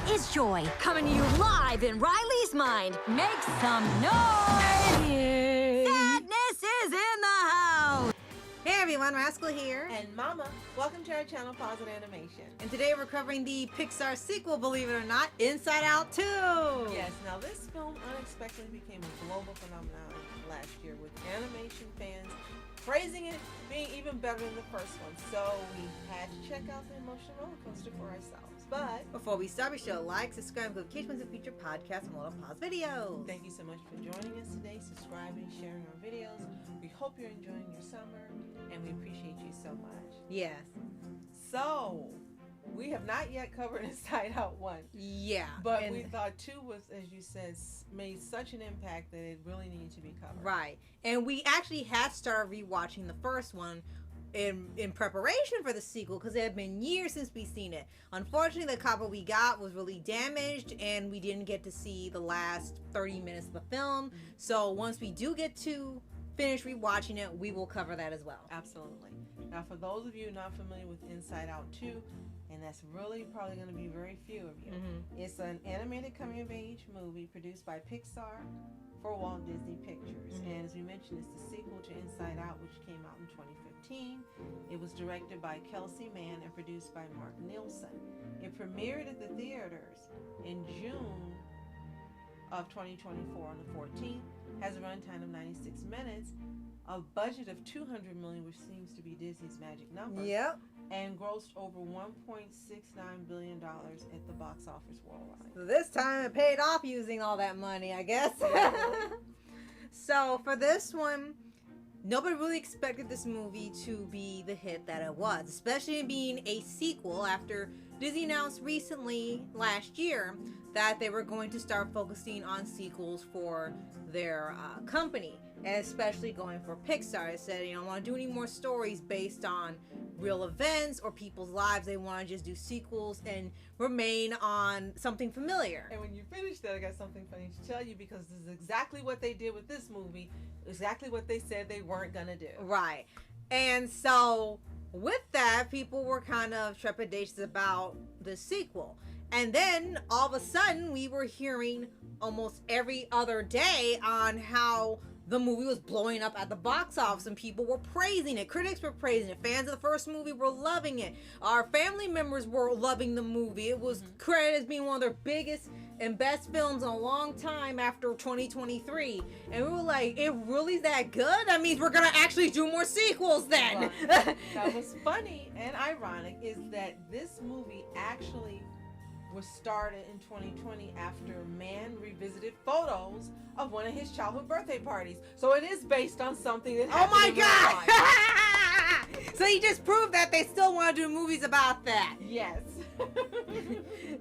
is Joy, coming to you live in Riley's mind. Make some noise! Sadness is in the house! Hey everyone, Rascal here. And Mama. Welcome to our channel, Paws On Animation. And today we're covering the Pixar sequel, believe it or not, Inside Out 2! Yes, now this film unexpectedly became a global phenomenon last year, with animation fans praising it being even better than the first one. So we had to check out the emotional roller coaster for ourselves. But before we start, be sure to like, subscribe, and notifications of future podcasts and Little Pause videos. Thank you so much for joining us today, subscribing, sharing our videos. We hope you're enjoying your summer, and we appreciate you so much. Yes. So, we have not yet covered Inside Out 1. Yeah. But we thought 2 was, as you said, made such an impact that it really needed to be covered. Right. And we actually had started rewatching the first one in preparation for the sequel, because it had been years since we've seen it. Unfortunately, the copy we got was really damaged, and we didn't get to see the last 30 minutes of the film. Mm-hmm. So once we do get to finish rewatching it, we will cover that as well. Absolutely. Now, for those of you not familiar with Inside Out 2, and that's really probably going to be very few of you, it's an animated coming-of-age movie produced by Pixar for Walt Disney Pictures. And as we mentioned, it's the sequel to Inside Out, which came out in 2015. It was directed by Kelsey Mann and produced by Mark Nielsen. It premiered at the theaters in June of 2024 on the 14th, has a runtime of 96 minutes, a budget of $200 million, which seems to be Disney's magic number. Yep. And grossed over $1.69 billion at the box office worldwide. So this time it paid off using all that money, I guess. So for this one, nobody really expected this movie to be the hit that it was, especially being a sequel after Disney announced recently last year that they were going to start focusing on sequels for their company, and especially going for Pixar. They said, I don't want to do any more stories based on real events or people's lives. They want to just do sequels and remain on something familiar. And when you finish that, I got something funny to tell you, because this is exactly what they did with this movie, exactly what they said they weren't going to do. Right. And so with that, people were kind of trepidatious about the sequel. And then all of a sudden we were hearing almost every other day on how the movie was blowing up at the box office, and people were praising it. Critics were praising it. Fans of the first movie were loving it. Our family members were loving the movie. It was credited as being one of their biggest and best films in a long time after 2023. And we were like, it really is that good? That means we're going to actually do more sequels then. Right. Now, what's funny and ironic is that this movie actually was started in 2020 after Mann revisited photos of one of his childhood birthday parties. So it is based on something that happened. Oh my God! So he just proved that they still want to do movies about that. Yes.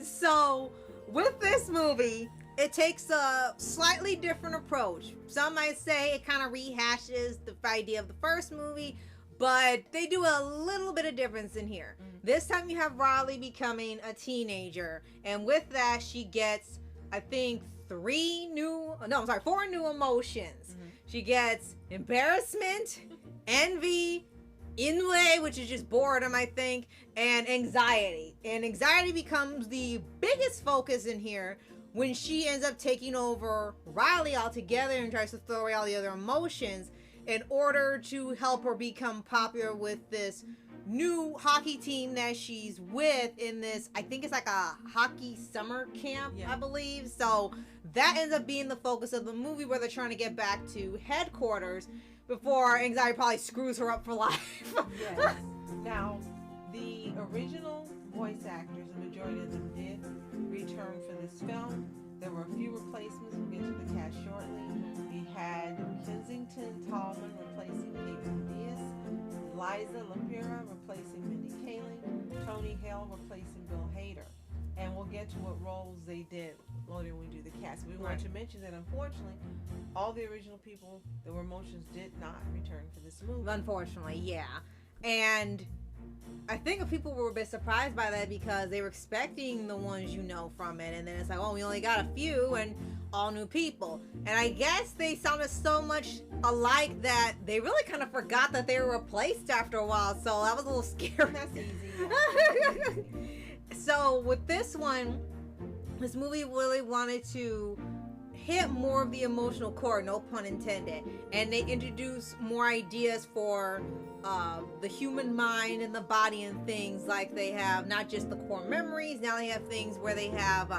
So with this movie, it takes a slightly different approach. Some might say it kind of rehashes the idea of the first movie, but they do a little bit of difference in here. This time you have Riley becoming a teenager, and with that she gets, I think, 4 new emotions. She gets embarrassment, envy, ennui, which is just boredom, I think, and anxiety. And anxiety becomes the biggest focus in here when she ends up taking over Riley altogether and tries to throw away all the other emotions in order to help her become popular with this new hockey team that she's with in this, I think it's like a hockey summer camp, I believe. So that ends up being the focus of the movie, where they're trying to get back to headquarters before anxiety probably screws her up for life. Yes. Now, the original voice actors, the majority of them did return for this film. There were a few replacements. We'll get to the cast shortly. We had Kensington Tallman replacing Gabriel Diaz, Liza Lapira replacing Mindy Kaling, Tony Hale replacing Bill Hader. And we'll get to what roles they did later when we do the cast. We want to mention that, unfortunately, all the original people that were emotions did not return for this movie. Unfortunately, yeah. And I think people were a bit surprised by that, because they were expecting the ones you know from it, and then it's like, oh, we only got a few and all new people. And I guess they sounded so much alike that they really kind of forgot that they were replaced after a while, so that was a little scary. That's easy. Yeah. So with this one, this movie really wanted to hit more of the emotional core, no pun intended, and they introduced more ideas for the human mind and the body and things. Like they have not just the core memories, now they have things where they have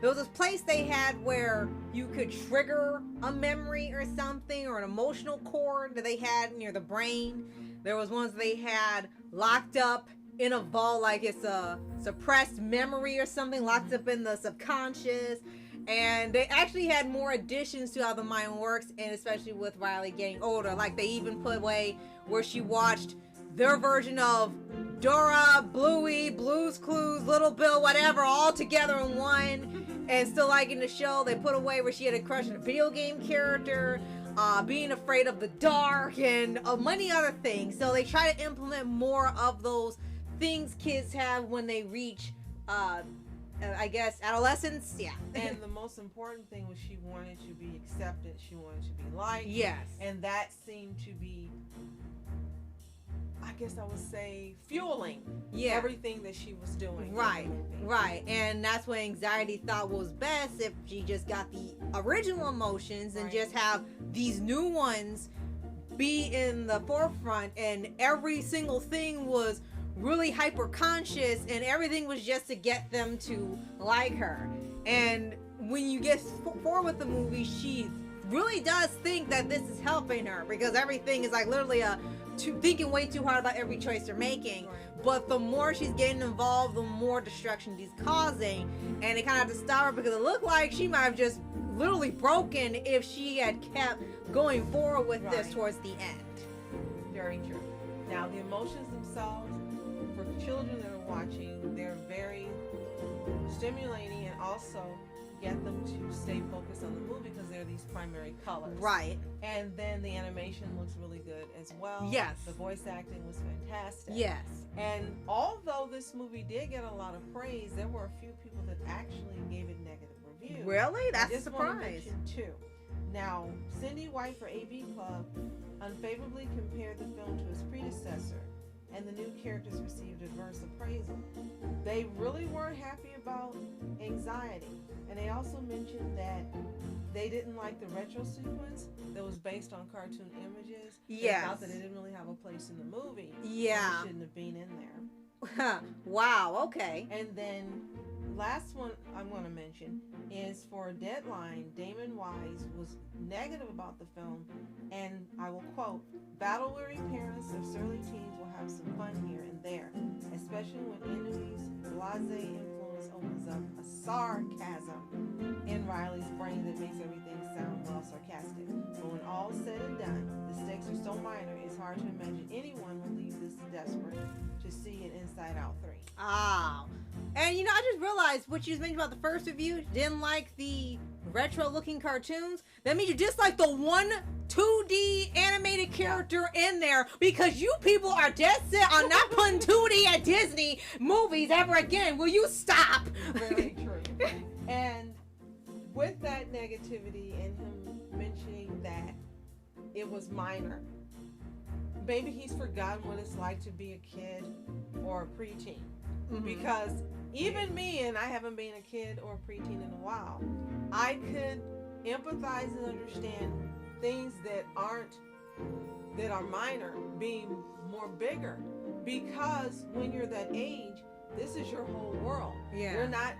there was this place they had where you could trigger a memory or something, or an emotional core that they had near the brain. There was ones they had locked up in a vault, like it's a suppressed memory or something, locked up in the subconscious. And they actually had more additions to how the mind works, and especially with Riley getting older. Like they even put away where she watched their version of Dora, Bluey, Blue's Clues, Little Bill, whatever, all together in one, and still liking the show. They put away where she had a crush on a video game character, being afraid of the dark, and many other things. So they try to implement more of those things kids have when they reach I guess adolescence. Yeah. And the most important thing was she wanted to be accepted. She wanted to be liked. Yes. And that seemed to be, I guess I would say, fueling everything that she was doing. Right. Right. And that's what Anxiety thought was best, if she just got the original emotions and just have these new ones be in the forefront, and every single thing was really hyper conscious, and everything was just to get them to like her. And when you get forward with the movie, she really does think that this is helping her, because everything is like literally thinking way too hard about every choice they're making. But the more she's getting involved, the more destruction she's causing, and it kind of had to stop her, because it looked like she might have just literally broken if she had kept going forward with this towards the end. Very true. Now the emotions themselves, for children that are watching, they're very stimulating, and also get them to stay focused on the movie because they're these primary colors. Right. And then the animation looks really good as well. Yes. The voice acting was fantastic. Yes. And although this movie did get a lot of praise, there were a few people that actually gave it negative reviews. Really? That's I a just want to surprise. mention two. Now, Cindy White for AV Club unfavorably compared the film to its predecessor, and the new characters received adverse appraisal. They really weren't happy about Anxiety, and they also mentioned that they didn't like the retro sequence that was based on cartoon images. Yes. They thought that it didn't really have a place in the movie. Yeah. It shouldn't have been in there. Wow, okay. And then last one I'm going to mention is for Deadline. Damon Wise was negative about the film, and I will quote, "Battle-weary parents of surly teens will have some fun here and there, especially when Inui's blasé influence opens up a sarcasm in Riley's brain that makes everything sound well sarcastic. But when all's said and done, the stakes are so minor, it's hard to imagine anyone will leave this desperate to see an Inside Out 3. Ah. And you know, I just realized what you mentioned about the first review, didn't like the retro looking cartoons. That means you dislike the one 2D animated character in there, because you people are dead set on not putting 2D at Disney movies ever again. Will you stop? Very true. And with that negativity and him mentioning that it was minor, maybe he's forgotten what it's like to be a kid or a preteen. Mm-hmm. Because even me, and I haven't been a kid or a preteen in a while, I could empathize and understand things that are minor being more bigger, because when you're that age, this is your whole world. Yeah. You're not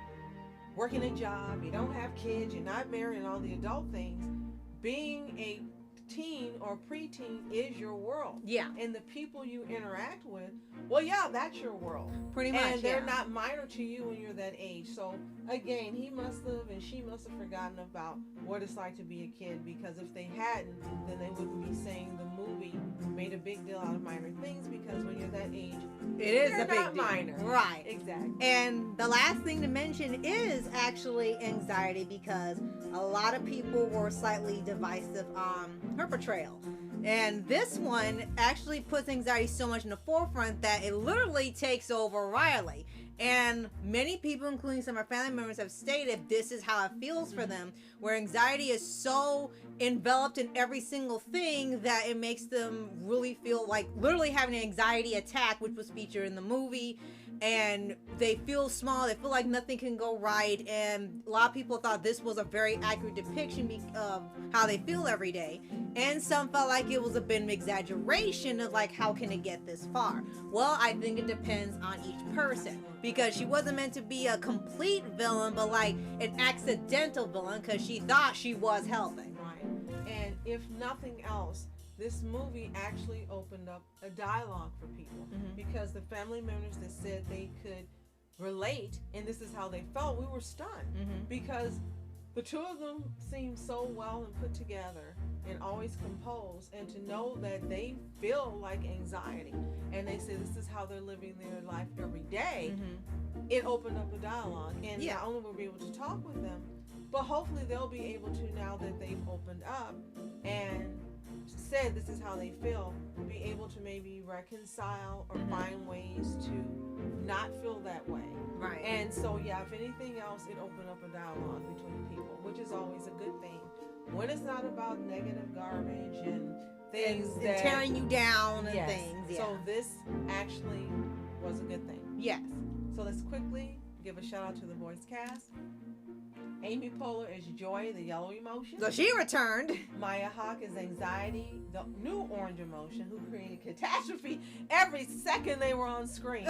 working a job, you don't have kids, you're not married, and all the adult things. Being a teen or preteen is your world. Yeah. And the people you interact with, well, yeah, that's your world. Pretty much. And they're not minor to you when you're that age. So again, he must have, and she must have forgotten about what it's like to be a kid, because if they hadn't, then they wouldn't be saying the movie made a big deal out of minor things, because when you're that age, it is a big not deal. Minor. Right. Exactly. And the last thing to mention is actually Anxiety, because a lot of people were slightly divisive on her portrayal. And this one actually puts Anxiety so much in the forefront that it literally takes over Riley. And many people, including some of our family members, have stated this is how it feels for them, where Anxiety is so enveloped in every single thing that it makes them really feel like literally having an anxiety attack, which was featured in the movie. and they feel small. They feel like nothing can go right, and a lot of people thought this was a very accurate depiction of how they feel every day. And some felt like it was a bit of exaggeration of like, how can it get this far? Well, I think it depends on each person, because she wasn't meant to be a complete villain, but like an accidental villain, because she thought she was helping. Right. And if nothing else, this movie actually opened up a dialogue for people, because the family members that said they could relate and this is how they felt, we were stunned, because the two of them seemed so well and put together and always composed, and to know that they feel like anxiety and they say this is how they're living their life every day, it opened up a dialogue. And not only will we be able to talk with them, but hopefully they'll be able to, now that they've opened up and said this is how they feel, be able to maybe reconcile or find ways to not feel that way. Right. And so if anything else, it opened up a dialogue between people, which is always a good thing when it's not about negative garbage and things and tearing you down and things. Yeah. So this actually was a good thing. Yes. So let's quickly give a shout out to the voice cast. Amy Poehler is Joy, the yellow emotion. So she returned. Maya Hawke is Anxiety, the new orange emotion, who created catastrophe every second they were on screen.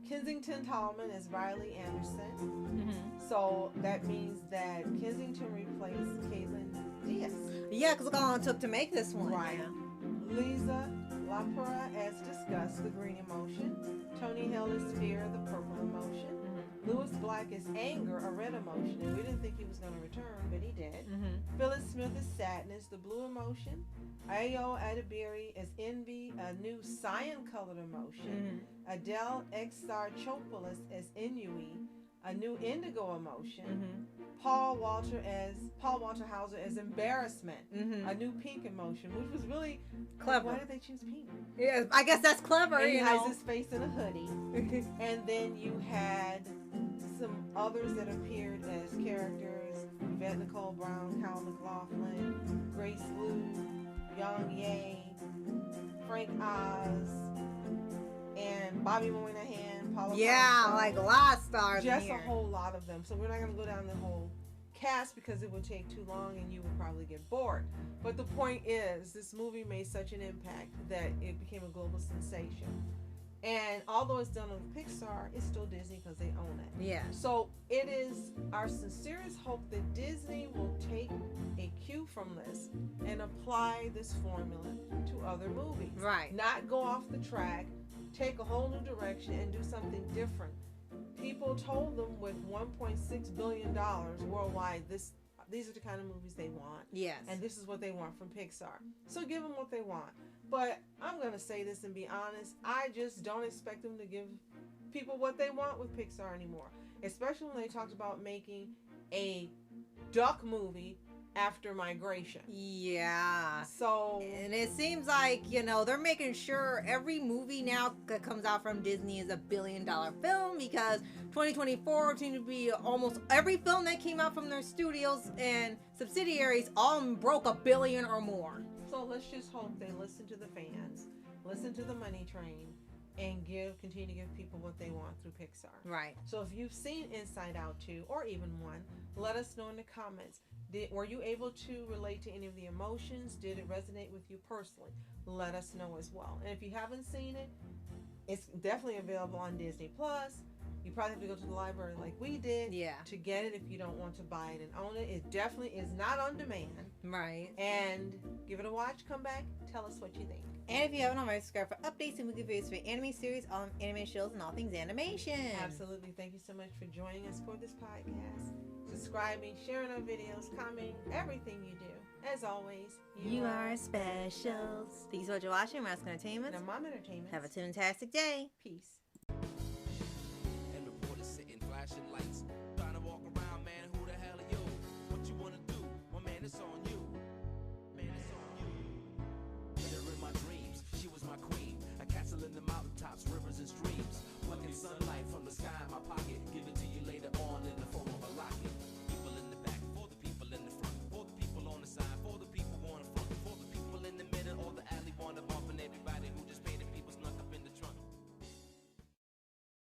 Kensington Tallman is Riley Anderson. So that means that Kensington replaced Caitlin Diaz. Yeah, because look how long it took to make this one. Right. Lisa Lapura as Disgust, the green emotion. Tony Hill is Fear, the purple emotion. Lewis Black is Anger, a red emotion, and we didn't think he was going to return, but he did. Phyllis Smith is Sadness, the blue emotion. Ayo Adebiri is Envy, a new cyan-colored emotion. Adele Exarchopoulos as Inui, a new indigo emotion. Paul Walter Hauser as Embarrassment, a new pink emotion, which was really clever. Why did they choose pink? Yeah, I guess that's clever. And he hides his face in a hoodie. And then you had some others that appeared as characters: Yvette Nicole Brown, Kyle MacLachlan, Grace Liu, Yang Ye, Frank Oz, and Bobby Moynihan, Paula Poundstone. Like a lot of stars. Just a whole lot of them. So we're not going to go down the whole cast because it would take too long and you would probably get bored. But the point is, this movie made such an impact that it became a global sensation. And although it's done with Pixar, it's still Disney because they own it. Yeah. So it is our sincerest hope that Disney will take a cue from this and apply this formula to other movies. Right. Not go off the track, take a whole new direction and do something different. People told them with $1.6 billion worldwide, these are the kind of movies they want. Yes. And this is what they want from Pixar. So give them what they want. But I'm going to say this and be honest, I just don't expect them to give people what they want with Pixar anymore. Especially when they talked about making a duck movie after Migration. Yeah. So, and it seems like, they're making sure every movie now that comes out from Disney is a $1 billion film, because 2024 seems to be almost every film that came out from their studios and subsidiaries all broke $1 billion or more. So let's just hope they listen to the fans, listen to the money train, and continue to give people what they want through Pixar. Right. So if you've seen Inside Out 2 or even 1, let us know in the comments. Were you able to relate to any of the emotions? Did it resonate with you personally? Let us know as well. And if you haven't seen it, it's definitely available on Disney Plus. You probably have to go to the library like we did to get it if you don't want to buy it and own it. It definitely is not on demand. Right. And give it a watch, come back, tell us what you think. And if you haven't already, subscribe for updates and weekly videos for anime series, all anime shows, and all things animation. Absolutely. Thank you so much for joining us for this podcast. Subscribing, sharing our videos, commenting, everything you do. As always, you are special. Thanks for watching Mask Entertainment. And Mom Entertainment. Have a fantastic day. Peace.